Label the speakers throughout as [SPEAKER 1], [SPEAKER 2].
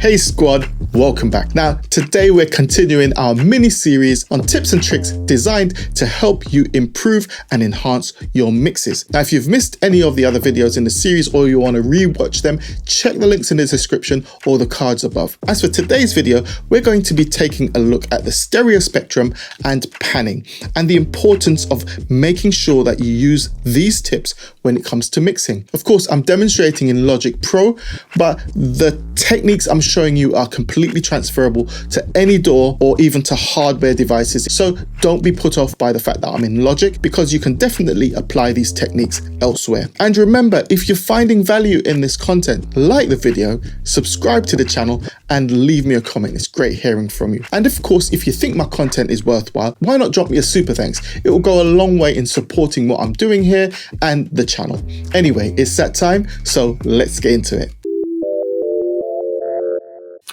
[SPEAKER 1] Hey squad, welcome back. Now, today we're continuing our mini series on tips and tricks designed to help you improve and enhance your mixes. Now, if you've missed any of the other videos in the series or you want to rewatch them, check the links in the description or the cards above. As for today's video, we're going to be taking a look at the stereo spectrum and panning and the importance of making sure that you use these tips when it comes to mixing. Of course, I'm demonstrating in Logic Pro, but the techniques I'm showing you are completely transferable to any DAW or even to hardware devices. So don't be put off by the fact that I'm in Logic, because you can definitely apply these techniques elsewhere. And remember, if you're finding value in this content, like the video, subscribe to the channel and leave me a comment. It's great hearing from you. And of course, if you think my content is worthwhile, why not drop me a super thanks? It will go a long way in supporting what I'm doing here and the channel. Anyway, it's that time, so let's get into it.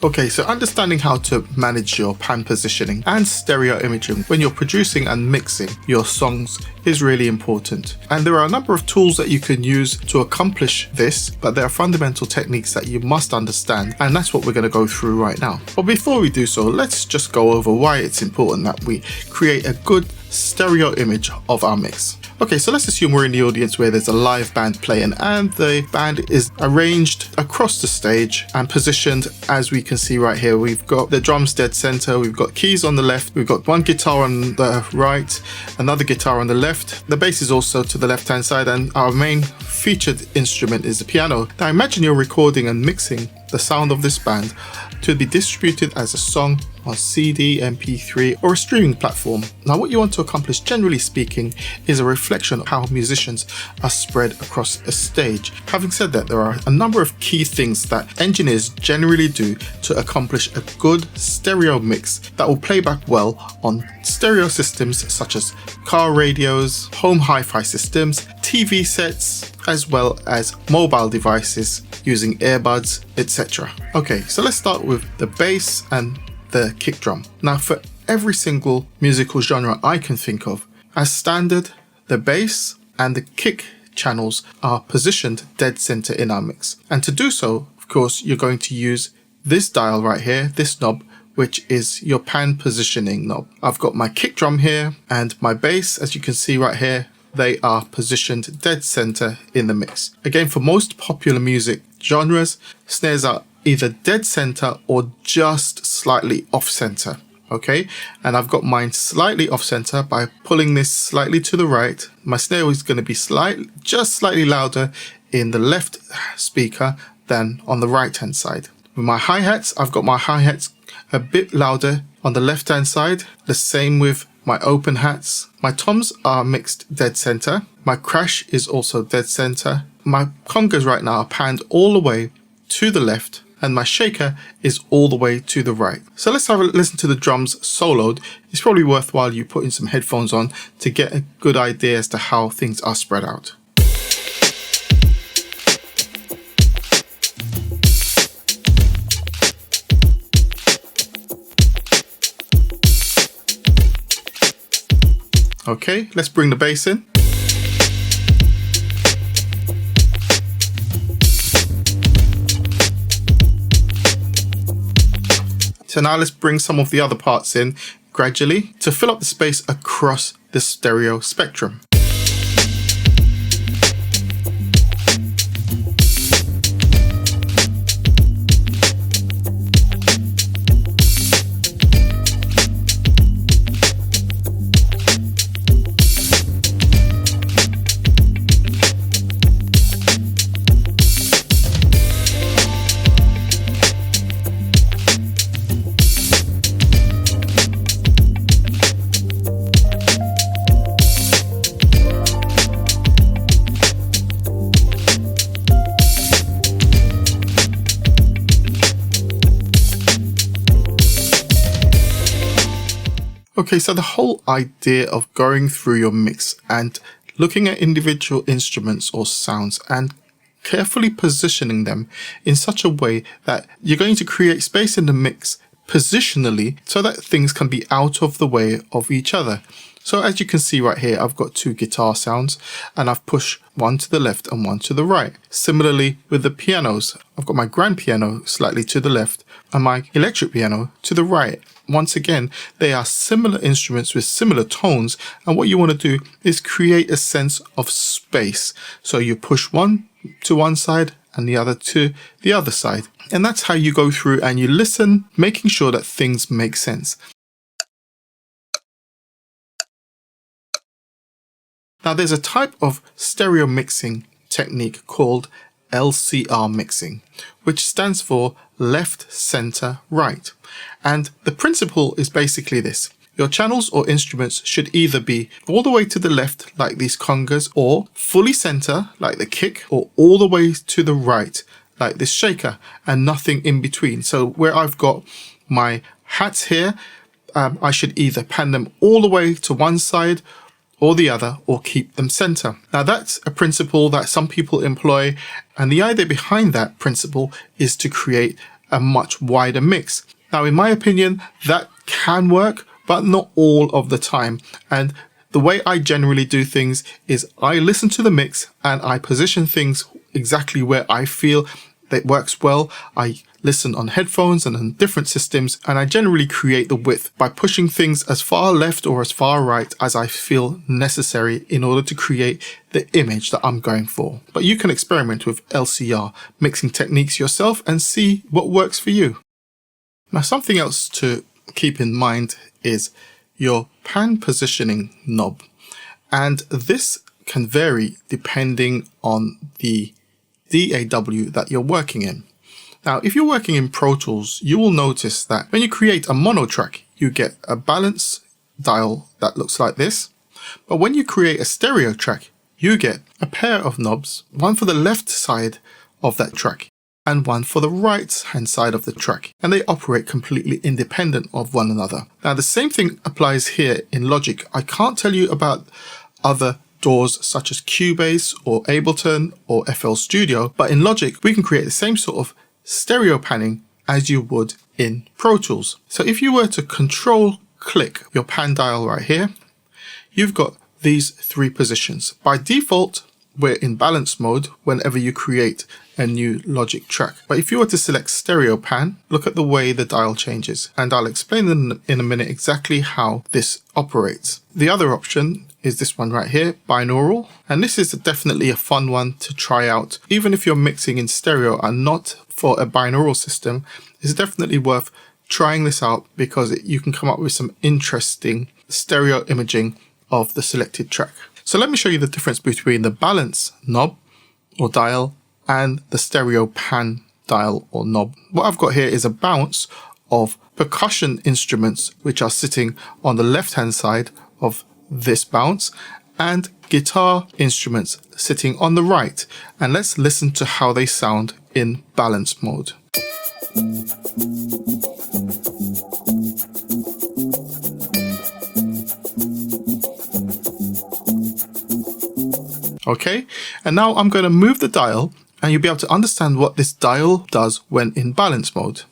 [SPEAKER 1] Okay, so understanding how to manage your pan positioning and stereo imaging when you're producing and mixing your songs is really important. And there are a number of tools that you can use to accomplish this, but there are fundamental techniques that you must understand, and that's what we're going to go through right now. But before we do so, let's just go over why it's important that we create a good stereo image of our mix. Okay, so let's assume we're in the audience where there's a live band playing and the band is arranged across the stage and positioned as we can see right here. We've got the drums dead center, we've got keys on the left, we've got one guitar on the right, another guitar on the left, the bass is also to the left hand side, and our main featured instrument is the piano. Now imagine you're recording and mixing the sound of this band to be distributed as a song on CD, MP3 or a streaming platform. Now what you want to accomplish, generally speaking, is a reflection of how musicians are spread across a stage. Having said that, there are a number of key things that engineers generally do to accomplish a good stereo mix that will play back well on stereo systems such as car radios, home hi-fi systems, TV sets, as well as mobile devices using earbuds, etc. Okay, so let's start with the bass and the kick drum. Now, for every single musical genre I can think of, as standard, the bass and the kick channels are positioned dead center in our mix. And to do so, of course, you're going to use this dial right here, this knob, which is your pan positioning knob. I've got my kick drum here and my bass, as you can see right here, they are positioned dead center in the mix. Again, for most popular music genres, snares are either dead center or just slightly off center. Okay, and I've got mine slightly off center by pulling this slightly to the right. My snare is going to be just slightly louder in the left speaker than on the right hand side. With my hi-hats, I've got my hi-hats a bit louder on the left hand side. The same with my open hats. My toms are mixed dead center. My crash is also dead center. My congas right now are panned all the way to the left, and my shaker is all the way to the right. So let's have a listen to the drums soloed. It's probably worthwhile you putting some headphones on to get a good idea as to how things are spread out. Okay, let's bring the bass in. So now let's bring some of the other parts in gradually to fill up the space across the stereo spectrum. Okay, so the whole idea of going through your mix and looking at individual instruments or sounds and carefully positioning them in such a way that you're going to create space in the mix positionally so that things can be out of the way of each other. So as you can see right here, I've got two guitar sounds and I've pushed one to the left and one to the right. Similarly with the pianos, I've got my grand piano slightly to the left and my electric piano to the right. Once again, they are similar instruments with similar tones, and what you want to do is create a sense of space. So you push one to one side and the other to the other side. And that's how you go through and you listen, making sure that things make sense. Now there's a type of stereo mixing technique called LCR mixing, which stands for left, center, right. And the principle is basically this. Your channels or instruments should either be all the way to the left, like these congas, or fully center, like the kick, or all the way to the right, like this shaker, and nothing in between. So where I've got my hats here, I should either pan them all the way to one side or the other, or keep them center. Now that's a principle that some people employ, and the idea behind that principle is to create a much wider mix. Now in my opinion, that can work, but not all of the time. And the way I generally do things is I listen to the mix and I position things exactly where I feel that works well. I listen on headphones and on different systems, and I generally create the width by pushing things as far left or as far right as I feel necessary in order to create the image that I'm going for. But you can experiment with LCR mixing techniques yourself and see what works for you. Now something else to keep in mind is your pan positioning knob, and this can vary depending on the DAW that you're working in. Now, if you're working in Pro Tools, you will notice that when you create a mono track, you get a balance dial that looks like this. But when you create a stereo track, you get a pair of knobs, one for the left side of that track and one for the right hand side of the track. And they operate completely independent of one another. Now, the same thing applies here in Logic. I can't tell you about other DAWs such as Cubase or Ableton or FL Studio, but in Logic, we can create the same sort of stereo panning as you would in Pro Tools. So if you were to control click your pan dial right here, you've got these three positions. By default, we're in balance mode whenever you create a new Logic track. But if you were to select stereo pan, look at the way the dial changes, and I'll explain in a minute exactly how this operates. The other option is this one right here, binaural, and this is definitely a fun one to try out. Even if you're mixing in stereo and not for a binaural system, it's definitely worth trying this out because you can come up with some interesting stereo imaging of the selected track. So let me show you the difference between the balance knob or dial and the stereo pan dial or knob. What I've got here is a bounce of percussion instruments which are sitting on the left hand side of this bounce and guitar instruments sitting on the right. And let's listen to how they sound in balance mode. Okay, and now I'm going to move the dial and you'll be able to understand what this dial does when in balance mode.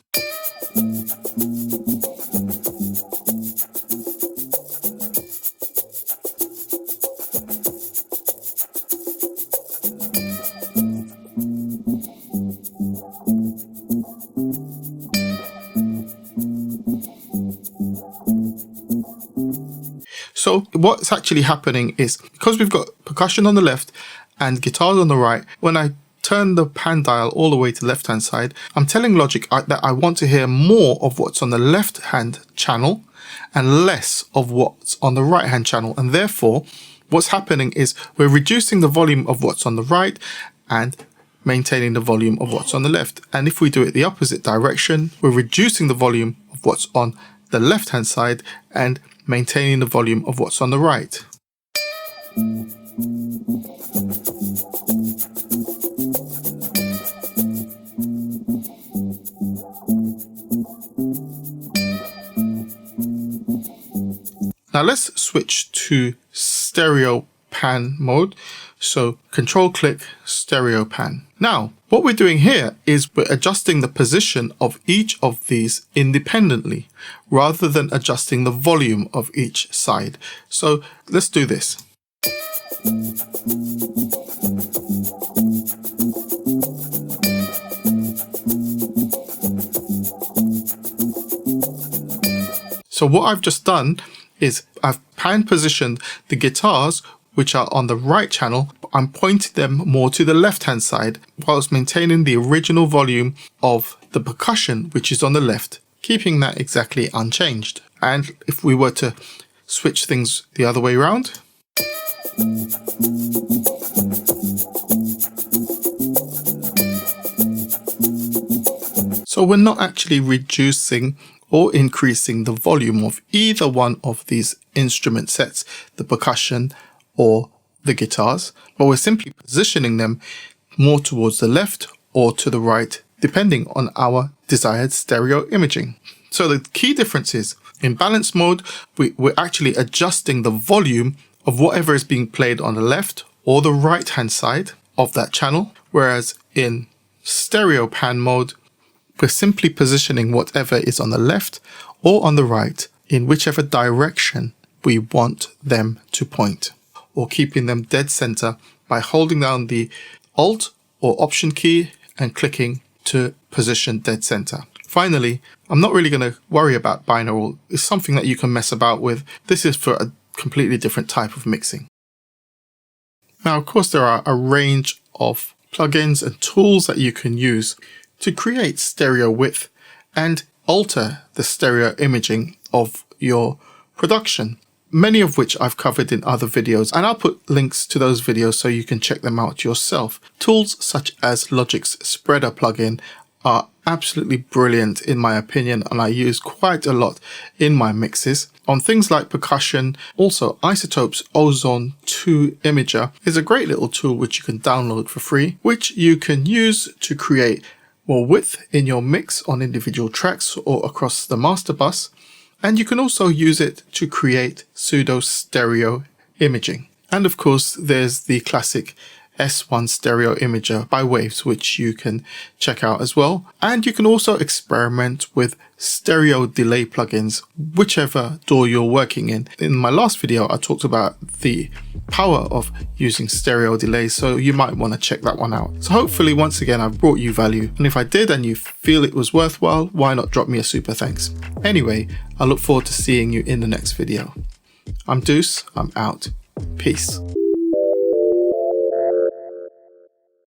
[SPEAKER 1] So what's actually happening is, because we've got percussion on the left and guitars on the right, when I turn the pan dial all the way to the left hand side, I'm telling Logic that I want to hear more of what's on the left hand channel and less of what's on the right hand channel. And therefore, what's happening is we're reducing the volume of what's on the right and maintaining the volume of what's on the left. And if we do it the opposite direction, we're reducing the volume of what's on the left hand side and maintaining the volume of what's on the right. Now let's switch to stereo pan mode. So control click stereo pan. Now What we're doing here is we're adjusting the position of each of these independently, rather than adjusting the volume of each side. So let's do this. So what I've just done is I've pan positioned the guitars, which are on the right channel. I'm pointing them more to the left hand side whilst maintaining the original volume of the percussion, which is on the left, keeping that exactly unchanged. And if we were to switch things the other way around, so we're not actually reducing or increasing the volume of either one of these instrument sets, the percussion or the guitars, but we're simply positioning them more towards the left or to the right, depending on our desired stereo imaging. So the key difference is, in balance mode, we're actually adjusting the volume of whatever is being played on the left or the right hand side of that channel, whereas in stereo pan mode, we're simply positioning whatever is on the left or on the right in whichever direction we want them to point, or keeping them dead center by holding down the Alt or Option key and clicking to position dead center. Finally, I'm not really going to worry about binaural. It's something that you can mess about with. This is for a completely different type of mixing. Now, of course, there are a range of plugins and tools that you can use to create stereo width and alter the stereo imaging of your production, many of which I've covered in other videos, and I'll put links to those videos so you can check them out yourself. Tools such as Logic's Spreader plugin are absolutely brilliant in my opinion, and I use quite a lot in my mixes. On things like percussion, also Isotope's Ozone 2 Imager is a great little tool which you can download for free, which you can use to create more width in your mix on individual tracks or across the master bus. And you can also use it to create pseudo stereo imaging. And of course, there's the classic S1 stereo imager by Waves, which you can check out as well. And you can also experiment with stereo delay plugins, whichever DAW you're working in. In my last video, I talked about the power of using stereo delay, so you might want to check that one out. So hopefully, once again, I've brought you value. And if I did and you feel it was worthwhile, why not drop me a super thanks? Anyway, I look forward to seeing you in the next video. I'm Deuce, I'm out. Peace.